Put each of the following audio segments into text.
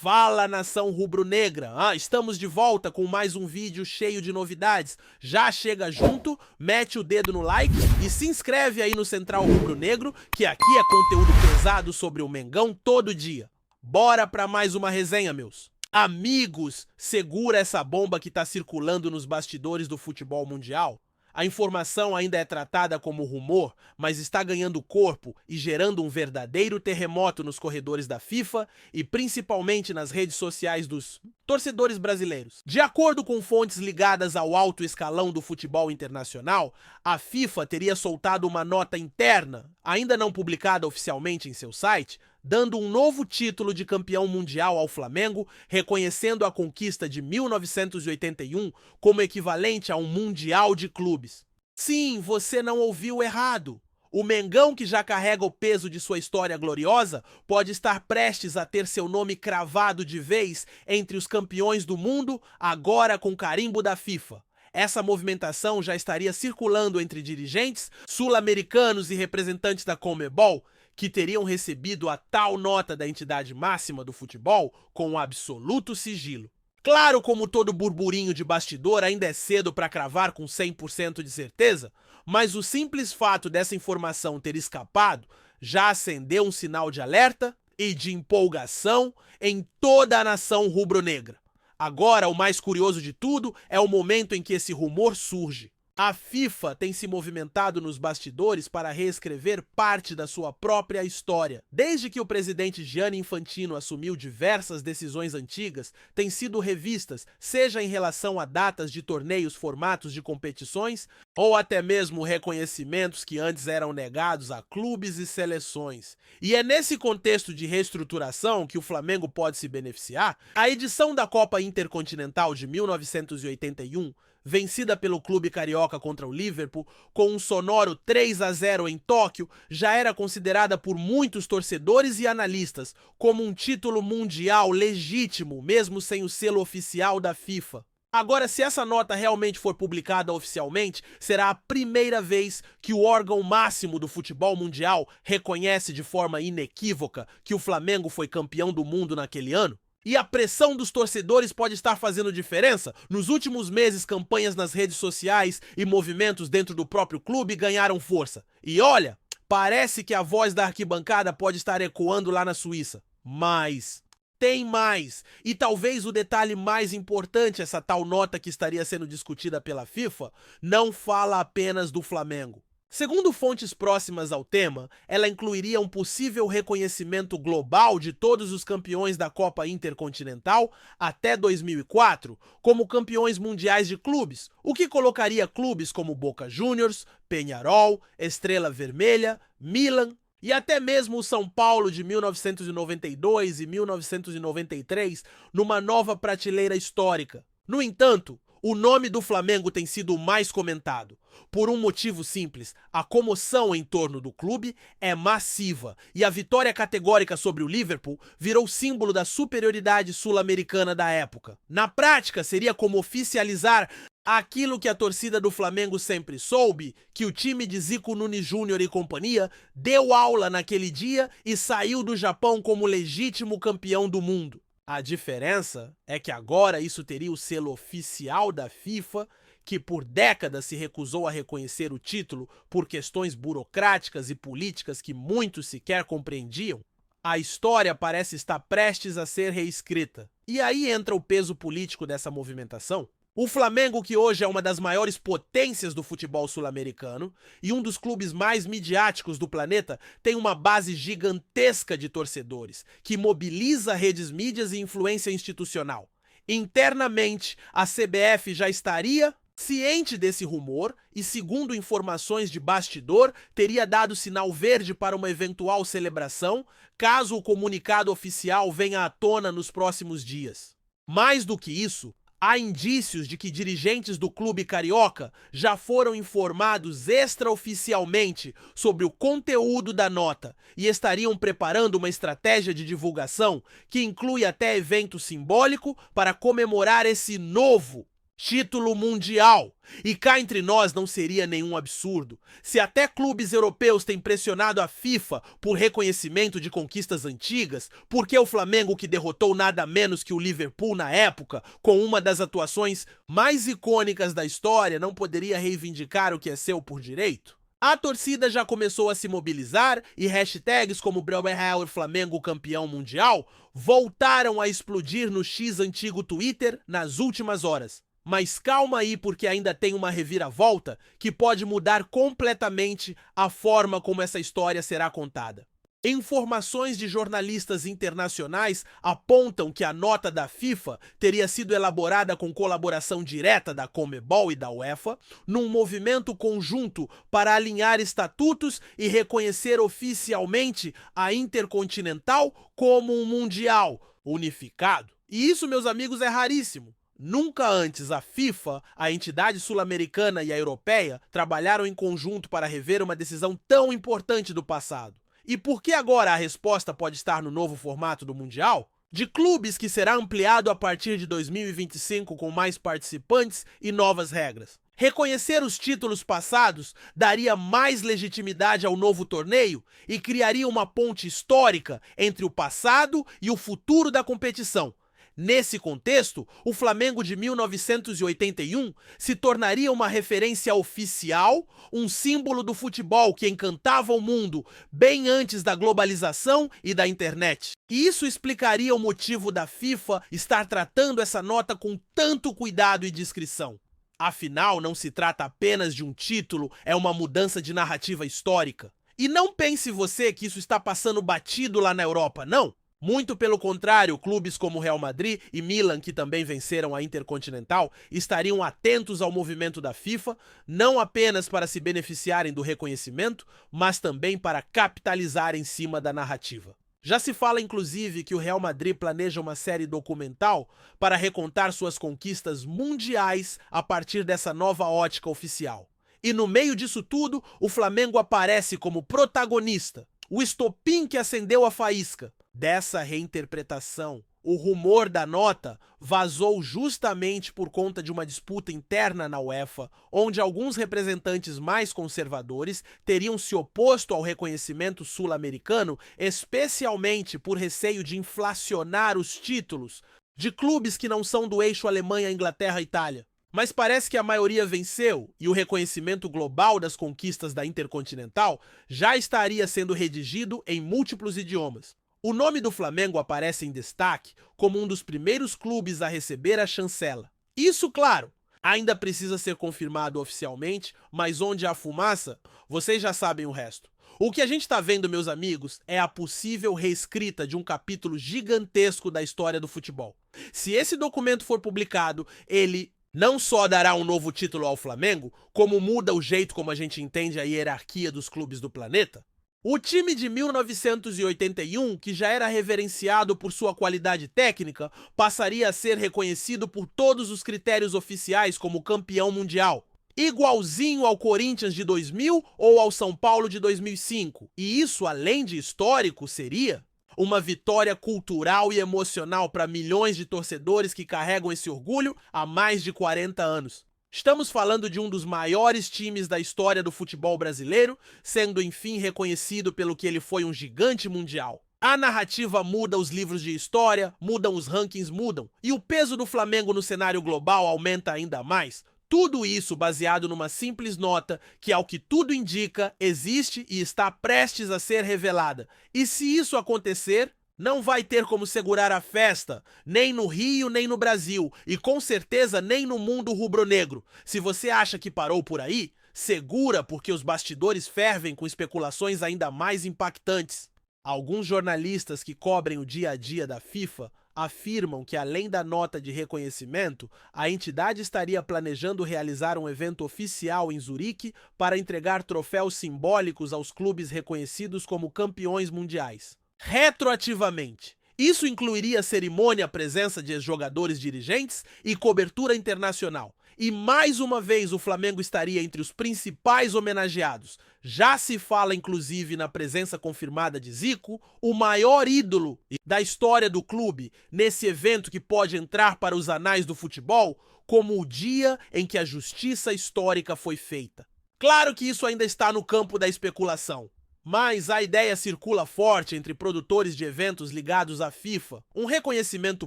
Fala, nação rubro-negra! Estamos de volta com mais um vídeo cheio de novidades. Já chega junto, mete o dedo no like e se inscreve aí no Central Rubro-Negro, que aqui é conteúdo pesado sobre o Mengão todo dia. Bora pra mais uma resenha, meus amigos! Segura essa bomba que tá circulando nos bastidores do futebol mundial. A informação ainda é tratada como rumor, mas está ganhando corpo e gerando um verdadeiro terremoto nos corredores da FIFA e principalmente nas redes sociais dos torcedores brasileiros. De acordo com fontes ligadas ao alto escalão do futebol internacional, a FIFA teria soltado uma nota interna, ainda não publicada oficialmente em seu site, dando um novo título de campeão mundial ao Flamengo, reconhecendo a conquista de 1981 como equivalente a um Mundial de Clubes. Sim, você não ouviu errado. O Mengão, que já carrega o peso de sua história gloriosa, pode estar prestes a ter seu nome cravado de vez entre os campeões do mundo, agora com carimbo da FIFA. Essa movimentação já estaria circulando entre dirigentes, sul-americanos e representantes da Conmebol, que teriam recebido a tal nota da entidade máxima do futebol com absoluto sigilo. Claro, como todo burburinho de bastidor, ainda é cedo para cravar com 100% de certeza, mas o simples fato dessa informação ter escapado já acendeu um sinal de alerta e de empolgação em toda a nação rubro-negra. Agora, o mais curioso de tudo é o momento em que esse rumor surge. A FIFA tem se movimentado nos bastidores para reescrever parte da sua própria história. Desde que o presidente Gianni Infantino assumiu, diversas decisões antigas têm sido revistas, seja em relação a datas de torneios, formatos de competições, ou até mesmo reconhecimentos que antes eram negados a clubes e seleções. E é nesse contexto de reestruturação que o Flamengo pode se beneficiar. A edição da Copa Intercontinental de 1981, vencida pelo clube carioca contra o Liverpool, com um sonoro 3-0 em Tóquio, já era considerada por muitos torcedores e analistas como um título mundial legítimo, mesmo sem o selo oficial da FIFA. Agora, se essa nota realmente for publicada oficialmente, será a primeira vez que o órgão máximo do futebol mundial reconhece de forma inequívoca que o Flamengo foi campeão do mundo naquele ano. E a pressão dos torcedores pode estar fazendo diferença? Nos últimos meses, campanhas nas redes sociais e movimentos dentro do próprio clube ganharam força. E olha, parece que a voz da arquibancada pode estar ecoando lá na Suíça. Mas tem mais. E talvez o detalhe mais importante, essa tal nota que estaria sendo discutida pela FIFA, não fala apenas do Flamengo. Segundo fontes próximas ao tema, ela incluiria um possível reconhecimento global de todos os campeões da Copa Intercontinental até 2004 como campeões mundiais de clubes, o que colocaria clubes como Boca Juniors, Peñarol, Estrela Vermelha, Milan e até mesmo o São Paulo de 1992 e 1993 numa nova prateleira histórica. No entanto, o nome do Flamengo tem sido o mais comentado. Por um motivo simples, a comoção em torno do clube é massiva e a vitória categórica sobre o Liverpool virou símbolo da superioridade sul-americana da época. Na prática, seria como oficializar aquilo que a torcida do Flamengo sempre soube, que o time de Zico Nunes Júnior e companhia deu aula naquele dia e saiu do Japão como legítimo campeão do mundo. A diferença é que agora isso teria o selo oficial da FIFA, que por décadas se recusou a reconhecer o título por questões burocráticas e políticas que muitos sequer compreendiam. A história parece estar prestes a ser reescrita. E aí entra o peso político dessa movimentação. O Flamengo, que hoje é uma das maiores potências do futebol sul-americano e um dos clubes mais midiáticos do planeta, tem uma base gigantesca de torcedores, que mobiliza redes mídias e influência institucional. Internamente, a CBF já estaria ciente desse rumor e, segundo informações de bastidor, teria dado sinal verde para uma eventual celebração, caso o comunicado oficial venha à tona nos próximos dias. Mais do que isso, há indícios de que dirigentes do clube carioca já foram informados extraoficialmente sobre o conteúdo da nota e estariam preparando uma estratégia de divulgação que inclui até evento simbólico para comemorar esse novo Título mundial. E cá entre nós não seria nenhum absurdo. Se até clubes europeus têm pressionado a FIFA por reconhecimento de conquistas antigas, por que o Flamengo, que derrotou nada menos que o Liverpool na época, com uma das atuações mais icônicas da história, não poderia reivindicar o que é seu por direito? A torcida já começou a se mobilizar e hashtags como Brauerhauer Flamengo campeão mundial voltaram a explodir no X antigo Twitter nas últimas horas. Mas calma aí, porque ainda tem uma reviravolta que pode mudar completamente a forma como essa história será contada. Informações de jornalistas internacionais apontam que a nota da FIFA teria sido elaborada com colaboração direta da Conmebol e da UEFA, num movimento conjunto para alinhar estatutos e reconhecer oficialmente a Intercontinental como um mundial unificado. E isso, meus amigos, é raríssimo. Nunca antes a FIFA, a entidade sul-americana e a europeia trabalharam em conjunto para rever uma decisão tão importante do passado. E por que agora a resposta pode estar no novo formato do Mundial? De clubes que será ampliado a partir de 2025 com mais participantes e novas regras. Reconhecer os títulos passados daria mais legitimidade ao novo torneio e criaria uma ponte histórica entre o passado e o futuro da competição. Nesse contexto, o Flamengo de 1981 se tornaria uma referência oficial, um símbolo do futebol que encantava o mundo bem antes da globalização e da internet. E isso explicaria o motivo da FIFA estar tratando essa nota com tanto cuidado e discrição. Afinal, não se trata apenas de um título, é uma mudança de narrativa histórica. E não pense você que isso está passando batido lá na Europa, não. Muito pelo contrário, clubes como Real Madrid e Milan, que também venceram a Intercontinental, estariam atentos ao movimento da FIFA, não apenas para se beneficiarem do reconhecimento, mas também para capitalizar em cima da narrativa. Já se fala, inclusive, que o Real Madrid planeja uma série documental para recontar suas conquistas mundiais a partir dessa nova ótica oficial. E no meio disso tudo, o Flamengo aparece como protagonista, o estopim que acendeu a faísca. Dessa reinterpretação, o rumor da nota vazou justamente por conta de uma disputa interna na UEFA, onde alguns representantes mais conservadores teriam se oposto ao reconhecimento sul-americano, especialmente por receio de inflacionar os títulos de clubes que não são do eixo Alemanha, Inglaterra e Itália. Mas parece que a maioria venceu e o reconhecimento global das conquistas da Intercontinental já estaria sendo redigido em múltiplos idiomas. O nome do Flamengo aparece em destaque como um dos primeiros clubes a receber a chancela. Isso, claro, ainda precisa ser confirmado oficialmente, mas onde há fumaça, vocês já sabem o resto. O que a gente está vendo, meus amigos, é a possível reescrita de um capítulo gigantesco da história do futebol. Se esse documento for publicado, ele não só dará um novo título ao Flamengo, como muda o jeito como a gente entende a hierarquia dos clubes do planeta. O time de 1981, que já era reverenciado por sua qualidade técnica, passaria a ser reconhecido por todos os critérios oficiais como campeão mundial. Igualzinho ao Corinthians de 2000 ou ao São Paulo de 2005. E isso, além de histórico, seria uma vitória cultural e emocional para milhões de torcedores que carregam esse orgulho há mais de 40 anos. Estamos falando de um dos maiores times da história do futebol brasileiro, sendo enfim reconhecido pelo que ele foi um gigante mundial. A narrativa muda, os livros de história mudam, os rankings mudam, e o peso do Flamengo no cenário global aumenta ainda mais. Tudo isso baseado numa simples nota que, ao que tudo indica, existe e está prestes a ser revelada. E se isso acontecer, não vai ter como segurar a festa, nem no Rio, nem no Brasil, e com certeza nem no mundo rubro-negro. Se você acha que parou por aí, segura, porque os bastidores fervem com especulações ainda mais impactantes. Alguns jornalistas que cobrem o dia a dia da FIFA afirmam que, além da nota de reconhecimento, a entidade estaria planejando realizar um evento oficial em Zurique para entregar troféus simbólicos aos clubes reconhecidos como campeões mundiais. Retroativamente. Isso incluiria cerimônia, presença de jogadores dirigentes e cobertura internacional. e mais uma vez o Flamengo estaria entre os principais homenageados. Já se fala inclusive na presença confirmada de Zico, o maior ídolo da história do clube, nesse evento que pode entrar para os anais do futebol como o dia em que a justiça histórica foi feita. Claro que isso ainda está no campo da especulação, mas a ideia circula forte entre produtores de eventos ligados à FIFA. Um reconhecimento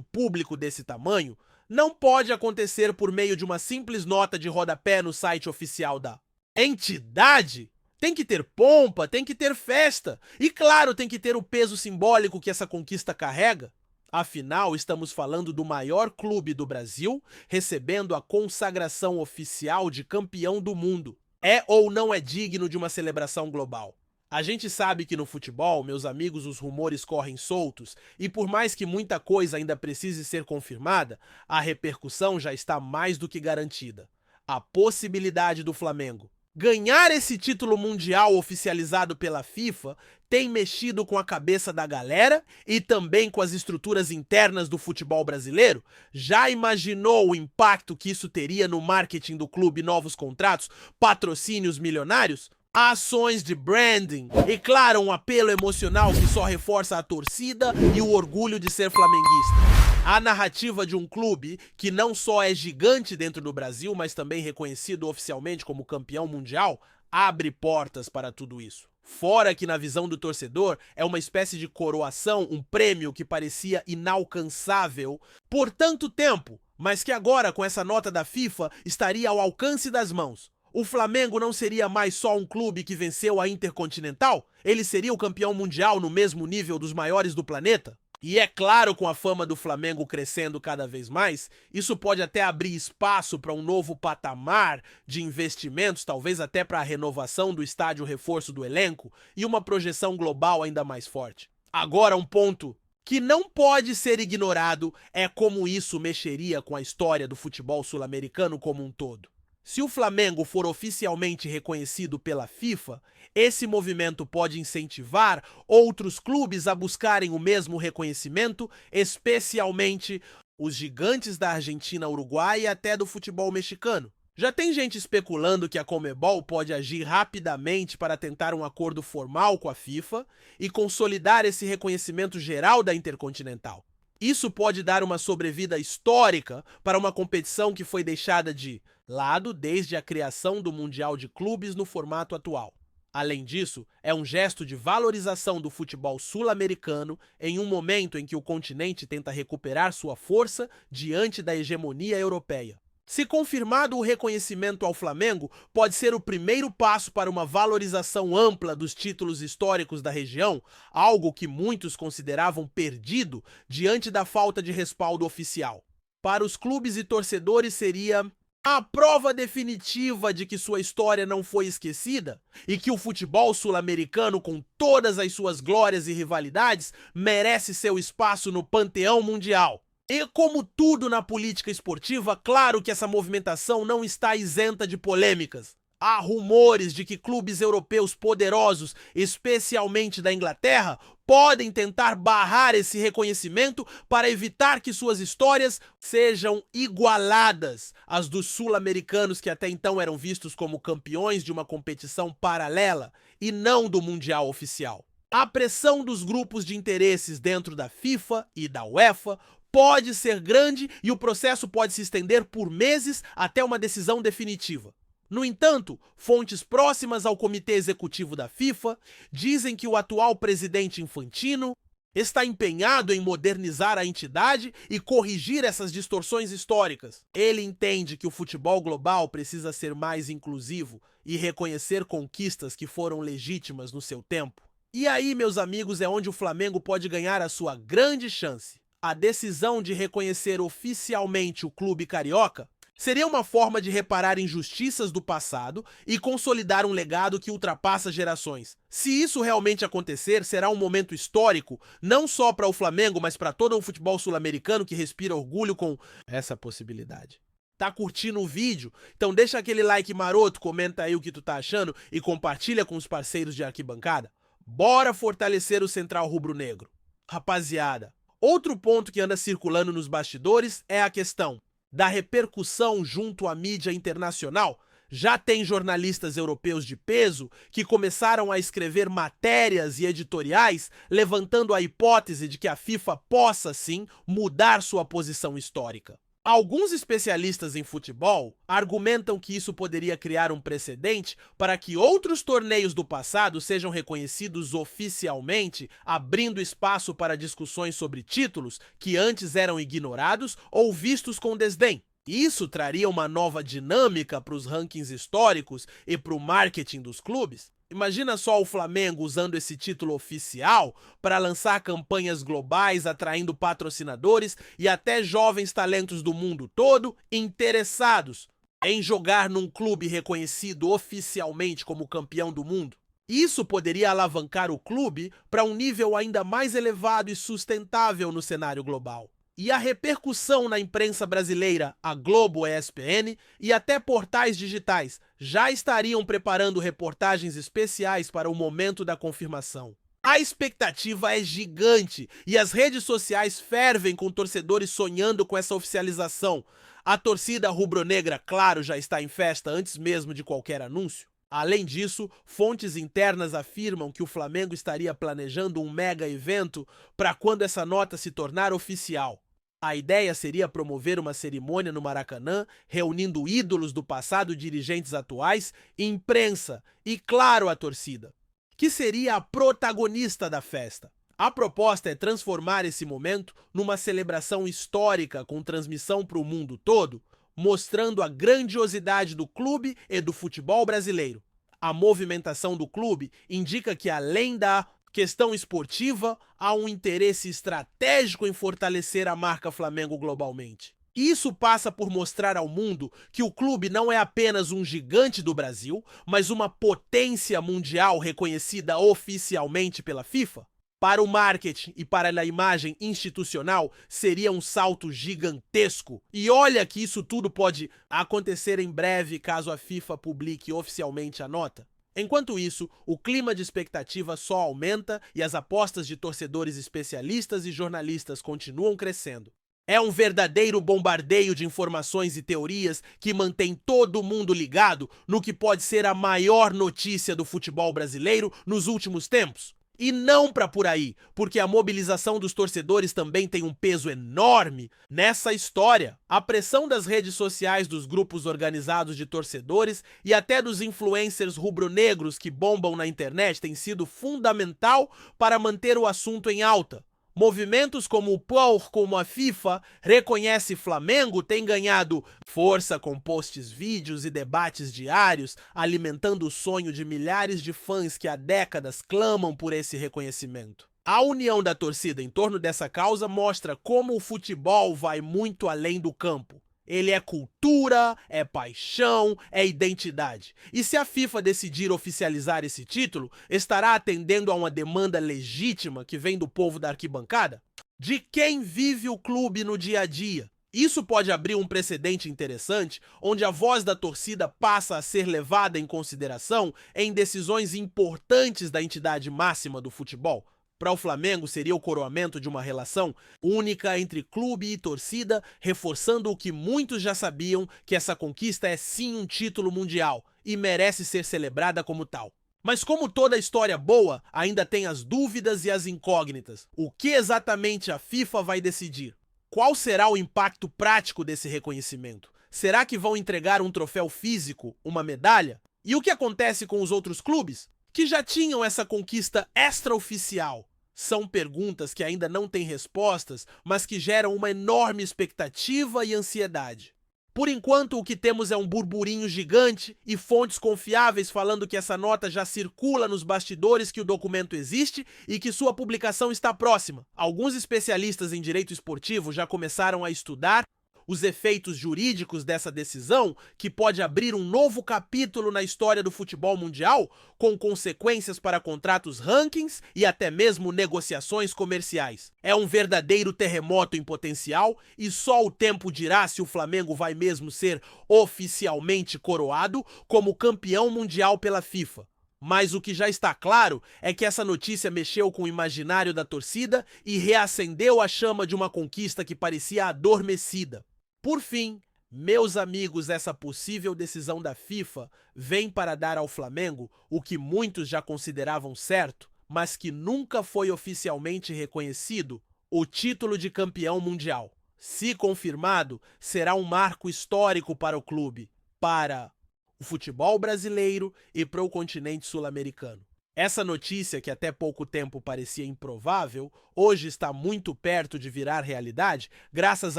público desse tamanho não pode acontecer por meio de uma simples nota de rodapé no site oficial da entidade. Tem que ter pompa, tem que ter festa e, claro, tem que ter o peso simbólico que essa conquista carrega. Afinal, estamos falando do maior clube do Brasil recebendo a consagração oficial de campeão do mundo. É ou não é digno de uma celebração global? A gente sabe que no futebol, meus amigos, os rumores correm soltos e por mais que muita coisa ainda precise ser confirmada, a repercussão já está mais do que garantida. A possibilidade do Flamengo ganhar esse título mundial oficializado pela FIFA tem mexido com a cabeça da galera e também com as estruturas internas do futebol brasileiro. Já imaginou o impacto que isso teria no marketing do clube, novos contratos, patrocínios milionários? Ações de branding e, claro, um apelo emocional que só reforça a torcida e o orgulho de ser flamenguista. A narrativa de um clube que não só é gigante dentro do Brasil, mas também reconhecido oficialmente como campeão mundial, abre portas para tudo isso. Fora que na visão do torcedor é uma espécie de coroação, um prêmio que parecia inalcançável por tanto tempo, mas que agora com essa nota da FIFA estaria ao alcance das mãos. O Flamengo não seria mais só um clube que venceu a Intercontinental? Ele seria o campeão mundial no mesmo nível dos maiores do planeta? E é claro, com a fama do Flamengo crescendo cada vez mais, isso pode até abrir espaço para um novo patamar de investimentos, talvez até para a renovação do estádio, reforço do elenco e uma projeção global ainda mais forte. Agora, um ponto que não pode ser ignorado é como isso mexeria com a história do futebol sul-americano como um todo. Se o Flamengo for oficialmente reconhecido pela FIFA, esse movimento pode incentivar outros clubes a buscarem o mesmo reconhecimento, especialmente os gigantes da Argentina, Uruguai e até do futebol mexicano. Já tem gente especulando que a Conmebol pode agir rapidamente para tentar um acordo formal com a FIFA e consolidar esse reconhecimento geral da Intercontinental. Isso pode dar uma sobrevida histórica para uma competição que foi deixada de lado desde a criação do Mundial de Clubes no formato atual. Além disso, é um gesto de valorização do futebol sul-americano em um momento em que o continente tenta recuperar sua força diante da hegemonia europeia. Se confirmado o reconhecimento ao Flamengo, pode ser o primeiro passo para uma valorização ampla dos títulos históricos da região, algo que muitos consideravam perdido diante da falta de respaldo oficial. Para os clubes e torcedores seria a prova definitiva de que sua história não foi esquecida e que o futebol sul-americano, com todas as suas glórias e rivalidades, merece seu espaço no panteão mundial. E como tudo na política esportiva, claro que essa movimentação não está isenta de polêmicas. Há rumores de que clubes europeus poderosos, especialmente da Inglaterra, podem tentar barrar esse reconhecimento para evitar que suas histórias sejam igualadas às dos sul-americanos que até então eram vistos como campeões de uma competição paralela e não do Mundial oficial. A pressão dos grupos de interesses dentro da FIFA e da UEFA pode ser grande e o processo pode se estender por meses até uma decisão definitiva. No entanto, fontes próximas ao comitê executivo da FIFA dizem que o atual presidente Infantino está empenhado em modernizar a entidade e corrigir essas distorções históricas. Ele entende que o futebol global precisa ser mais inclusivo e reconhecer conquistas que foram legítimas no seu tempo. E aí, meus amigos, é onde o Flamengo pode ganhar a sua grande chance. A decisão de reconhecer oficialmente o clube carioca seria uma forma de reparar injustiças do passado e consolidar um legado que ultrapassa gerações. Se isso realmente acontecer, será um momento histórico, não só para o Flamengo, mas para todo o futebol sul-americano que respira orgulho com essa possibilidade. Tá curtindo o vídeo? Então deixa aquele like maroto, comenta aí o que tu tá achando e compartilha com os parceiros de arquibancada. Bora fortalecer o Central Rubro-Negro. Rapaziada, outro ponto que anda circulando nos bastidores é a questão: da repercussão junto à mídia internacional. Já tem jornalistas europeus de peso que começaram a escrever matérias e editoriais levantando a hipótese de que a FIFA possa, sim, mudar sua posição histórica. Alguns especialistas em futebol argumentam que isso poderia criar um precedente para que outros torneios do passado sejam reconhecidos oficialmente, abrindo espaço para discussões sobre títulos que antes eram ignorados ou vistos com desdém. Isso traria uma nova dinâmica para os rankings históricos e para o marketing dos clubes. Imagina só o Flamengo usando esse título oficial para lançar campanhas globais, atraindo patrocinadores e até jovens talentos do mundo todo interessados em jogar num clube reconhecido oficialmente como campeão do mundo. Isso poderia alavancar o clube para um nível ainda mais elevado e sustentável no cenário global. E a repercussão na imprensa brasileira, a Globo, a ESPN e até portais digitais já estariam preparando reportagens especiais para o momento da confirmação. A expectativa é gigante e as redes sociais fervem com torcedores sonhando com essa oficialização. A torcida rubro-negra, claro, já está em festa antes mesmo de qualquer anúncio. Além disso, fontes internas afirmam que o Flamengo estaria planejando um mega evento para quando essa nota se tornar oficial. A ideia seria promover uma cerimônia no Maracanã, reunindo ídolos do passado e dirigentes atuais, imprensa e, claro, a torcida, que seria a protagonista da festa. A proposta é transformar esse momento numa celebração histórica com transmissão para o mundo todo, mostrando a grandiosidade do clube e do futebol brasileiro. A movimentação do clube indica que, além da questão esportiva, há um interesse estratégico em fortalecer a marca Flamengo globalmente. Isso passa por mostrar ao mundo que o clube não é apenas um gigante do Brasil, mas uma potência mundial reconhecida oficialmente pela FIFA. Para o marketing e para a imagem institucional, seria um salto gigantesco. E olha que isso tudo pode acontecer em breve caso a FIFA publique oficialmente a nota. Enquanto isso, o clima de expectativa só aumenta e as apostas de torcedores especialistas e jornalistas continuam crescendo. É um verdadeiro bombardeio de informações e teorias que mantém todo mundo ligado no que pode ser a maior notícia do futebol brasileiro nos últimos tempos. E não para por aí, porque a mobilização dos torcedores também tem um peso enorme nessa história. A pressão das redes sociais, dos grupos organizados de torcedores e até dos influencers rubro-negros que bombam na internet tem sido fundamental para manter o assunto em alta. Movimentos como o PAN, como a FIFA, reconhece Flamengo, tem ganhado força com posts, vídeos e debates diários, alimentando o sonho de milhares de fãs que há décadas clamam por esse reconhecimento. A união da torcida em torno dessa causa mostra como o futebol vai muito além do campo. Ele é cultura, é paixão, é identidade. E se a FIFA decidir oficializar esse título, estará atendendo a uma demanda legítima que vem do povo da arquibancada? De quem vive o clube no dia a dia? Isso pode abrir um precedente interessante, onde a voz da torcida passa a ser levada em consideração em decisões importantes da entidade máxima do futebol. Para o Flamengo, seria o coroamento de uma relação única entre clube e torcida, reforçando o que muitos já sabiam, que essa conquista é sim um título mundial e merece ser celebrada como tal. Mas como toda história boa, ainda tem as dúvidas e as incógnitas. O que exatamente a FIFA vai decidir? Qual será o impacto prático desse reconhecimento? Será que vão entregar um troféu físico, uma medalha? E o que acontece com os outros clubes que já tinham essa conquista extraoficial? São perguntas que ainda não têm respostas, mas que geram uma enorme expectativa e ansiedade. Por enquanto, o que temos é um burburinho gigante e fontes confiáveis falando que essa nota já circula nos bastidores, que o documento existe e que sua publicação está próxima. Alguns especialistas em direito esportivo já começaram a estudar os efeitos jurídicos dessa decisão, que pode abrir um novo capítulo na história do futebol mundial, com consequências para contratos, rankings e até mesmo negociações comerciais. É um verdadeiro terremoto em potencial e só o tempo dirá se o Flamengo vai mesmo ser oficialmente coroado como campeão mundial pela FIFA. Mas o que já está claro é que essa notícia mexeu com o imaginário da torcida e reacendeu a chama de uma conquista que parecia adormecida. Por fim, Meus amigos, essa possível decisão da FIFA vem para dar ao Flamengo o que muitos já consideravam certo, mas que nunca foi oficialmente reconhecido: o título de campeão mundial. Se confirmado, será um marco histórico para o clube, para o futebol brasileiro e para o continente sul-americano. Essa notícia, que até pouco tempo parecia improvável, hoje está muito perto de virar realidade, graças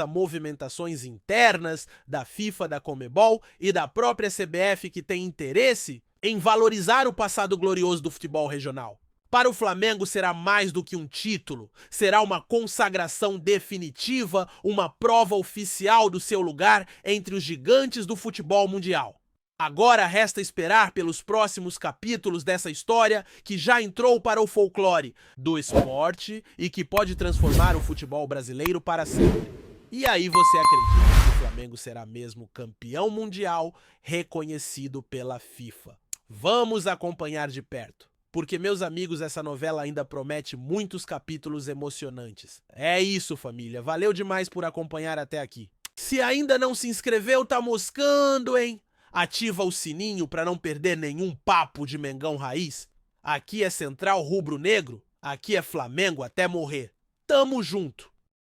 a movimentações internas da FIFA, da Conmebol e da própria CBF, que tem interesse em valorizar o passado glorioso do futebol regional. Para o Flamengo será mais do que um título, será uma consagração definitiva, uma prova oficial do seu lugar entre os gigantes do futebol mundial. Agora resta esperar pelos próximos capítulos dessa história que já entrou para o folclore do esporte e que pode transformar o futebol brasileiro para sempre. E aí você acredita que o Flamengo será mesmo campeão mundial reconhecido pela FIFA? Vamos acompanhar de perto, porque, meus amigos, essa novela ainda promete muitos capítulos emocionantes. É isso, família. Valeu demais por acompanhar até aqui. Se ainda não se inscreveu, tá moscando, hein? Ativa o sininho para não perder nenhum papo de Mengão Raiz. Aqui é Central Rubro Negro, aqui é Flamengo até morrer. Tamo junto!